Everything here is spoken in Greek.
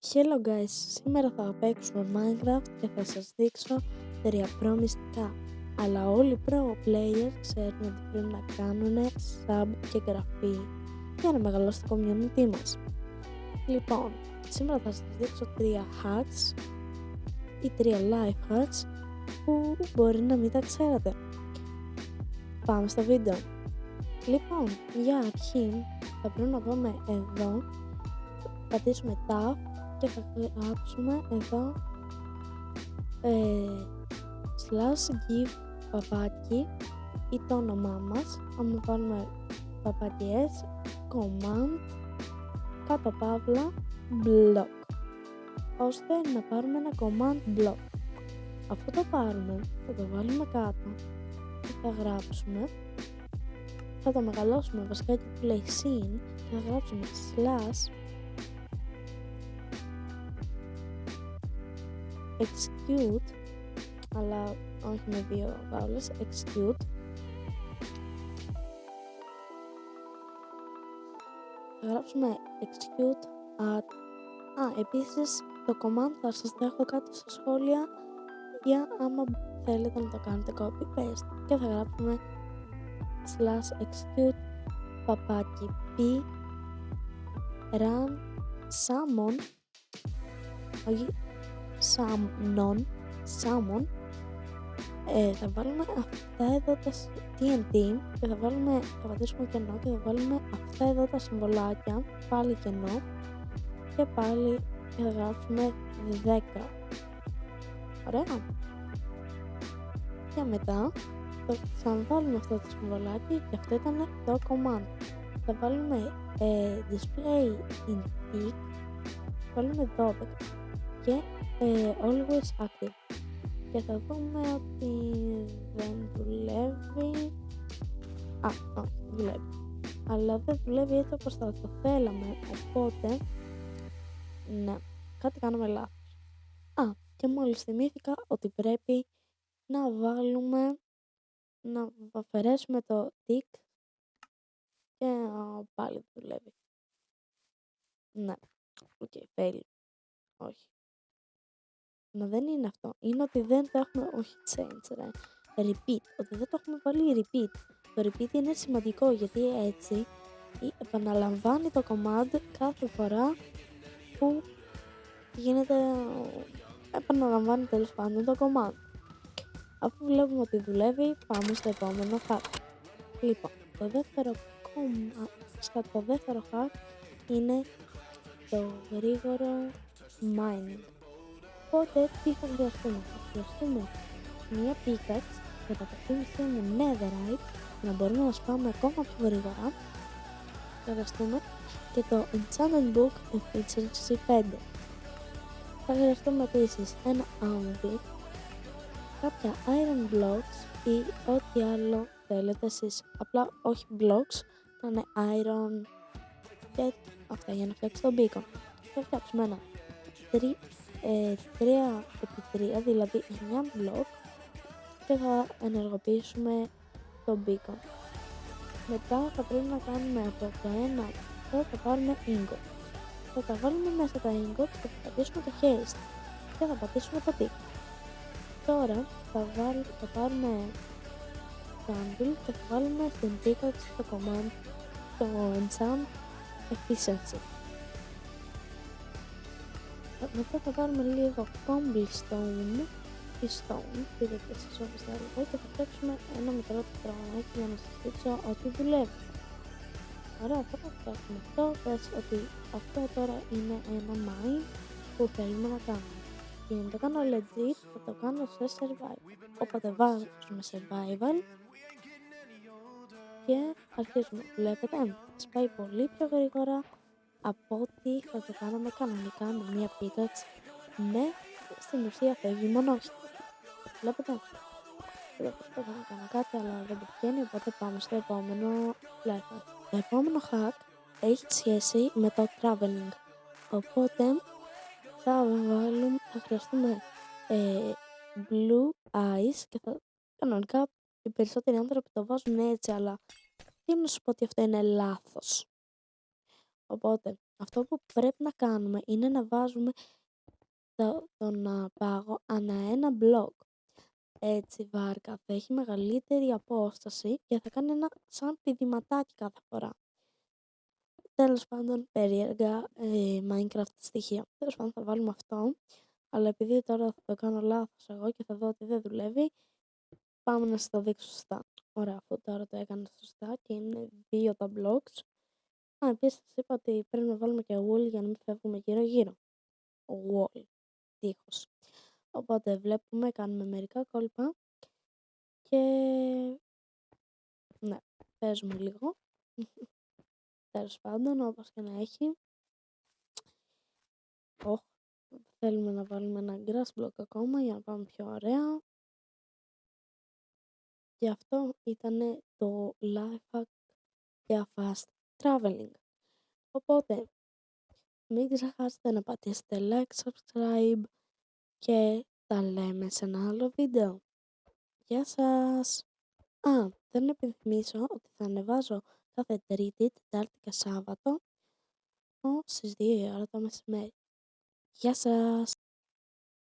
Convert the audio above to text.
Hello guys, σήμερα θα παίξουμε Minecraft και θα σας δείξω 3 pro μυστικά. Αλλά όλοι οι pro players ξέρουν ότι πρέπει να κάνουν sub και εγγραφή για να μεγαλώσει το community μας. Λοιπόν, σήμερα θα σας δείξω 3 hacks ή 3 life hacks που μπορεί να μην τα ξέρετε. Πάμε στο βίντεο. Λοιπόν, για αρχή θα πρέπει να πάμε εδώ, πατήσουμε tab και θα γράψουμε εδώ /give παπάκι ή το όνομά μας. Αν βάλουμε παπάκι s, command, κάτω παύλα, block, ώστε να πάρουμε ένα command block. Αυτό το πάρουμε, θα το βάλουμε κάτω και θα γράψουμε, θα το μεγαλώσουμε βασικά και που λέει scene και θα γράψουμε execute, αλλά όχι με 2 βάουλες, execute. Θα γράψουμε execute at. Επίσης το command θα σας το έχω κάτω στα σχόλια για άμα θέλετε να το κάνετε copy paste, και θα γράψουμε /execute παπάκι p run summon, όχι summon, θα βάλουμε αυτά εδώ τα TNT και θα πατήσουμε κενό και θα βάλουμε αυτά εδώ τα συμβολάκια, πάλι κενό και πάλι θα γράψουμε 10. Ωραία. Και μετά θα ξαναβάλουμε αυτό το συμβολάκι και αυτό ήταν το command. Θα βάλουμε display in tick, βάλουμε 12 και always active και θα δούμε ότι δεν δουλεύει. Όχι, δουλεύει, αλλά δεν δουλεύει έτσι όπως θα το θέλαμε, οπότε ναι, κάτι κάναμε λάθος. Και μόλις θυμήθηκα ότι πρέπει να αφαιρέσουμε το tick και πάλι δουλεύει. Ναι, fail, όχι. Μα δεν είναι αυτό. Είναι ότι δεν το έχουμε, όχι change, repeat. Ότι δεν το έχουμε βάλει repeat. Το repeat είναι σημαντικό γιατί έτσι επαναλαμβάνει το command κάθε φορά που επαναλαμβάνει τέλος πάντων το command. Αφού βλέπουμε ότι δουλεύει, πάμε στο επόμενο hack. Λοιπόν, το δεύτερο hack είναι το γρήγορο mining. Οπότε τι θα χρειαστούμε? Θα χρειαστούμε μία pickaxe και τα προτίμησή μου netherite για να μπορούμε να σπάμε ακόμα πιο γρήγορα. Θα χρειαστούμε και το enchantment book efficiency 5. Θα χρειαστούμε επίσης ένα anvil, κάποια iron blocks ή ό,τι άλλο θέλετε εσείς. Απλά όχι blocks, να είναι iron και αυτά για να φτιάξει το beacon. Θα φτιάξουμε ένα 3x3, δηλαδή 9 μπλοκ, και θα ενεργοποιήσουμε το beacon. Μετά θα πρέπει να κάνουμε από το ένα θα πάρουμε ingot. Θα τα βάλουμε μέσα τα ingot και θα πατήσουμε το haste και θα πατήσουμε το tick. Τώρα θα πάρουμε το anvil και θα βάλουμε στην pickaxe το command το enchant efficiency. Μετά θα πάρουμε λίγο cobblestone ή stone, πείτε εσείς όπως θέλετε, και θα φτιάξουμε ένα μικρό τετραγωνάκι για να σας δείξω ότι δουλεύει. Ωραία, θα φτιάξουμε αυτό. Πες ότι αυτό τώρα είναι ένα mine που θέλουμε να κάνουμε. Και για να το κάνω legit θα το κάνω σε survival. Οπότε βάζουμε survival και αρχίζουμε. Βλέπετε, σπάει πολύ πιο γρήγορα από ό,τι θα το κάναμε κανονικά με μία pickaxe. Ναι, στην ουσία φεύγει μονόχυτα. Βλέπετε, δεν προσπαθώ να κάνω κάτι αλλά δεν το πηγαίνει, οπότε πάμε στο επόμενο life hack. Το επόμενο hack έχει σχέση με το traveling, οπότε θα χρειαστούμε blue eyes και κανονικά οι περισσότεροι άνθρωποι το βάζουν έτσι, αλλά τι να σου πω ότι αυτό είναι λάθος. Οπότε, αυτό που πρέπει να κάνουμε είναι να βάζουμε τον πάγο ανά ένα μπλοκ. Έτσι η βάρκα θα έχει μεγαλύτερη απόσταση και θα κάνει ένα σαν πηδηματάκι κάθε φορά. Τέλος πάντων, περίεργα Minecraft στοιχεία. Τέλος πάντων, θα βάλουμε αυτό. Αλλά επειδή τώρα θα το κάνω λάθος εγώ και θα δω ότι δεν δουλεύει, πάμε να σας το δείξω σωστά. Ωραία, αφού τώρα το έκανα σωστά και είναι 2 τα blocks. Επίσης σας είπα ότι πρέπει να βάλουμε και wool για να μην φεύγουμε γύρω-γύρω. Wall, τείχος. Οπότε βλέπουμε, κάνουμε μερικά κόλπα και ναι, παίζουμε λίγο. Τέλος πάντων, όπως και να έχει. Θέλουμε να βάλουμε ένα grass block ακόμα για να πάμε πιο ωραία. Και αυτό ήταν το life hack για fast traveling. Οπότε, μην ξεχάσετε να πατήσετε like, subscribe και τα λέμε σε ένα άλλο βίντεο. Γεια σας! Θέλω να υπενθυμίσω ότι θα ανεβάζω κάθε Τρίτη, Τετάρτη και Σάββατο στις 2 η ώρα το μεσημέρι. Γεια σας!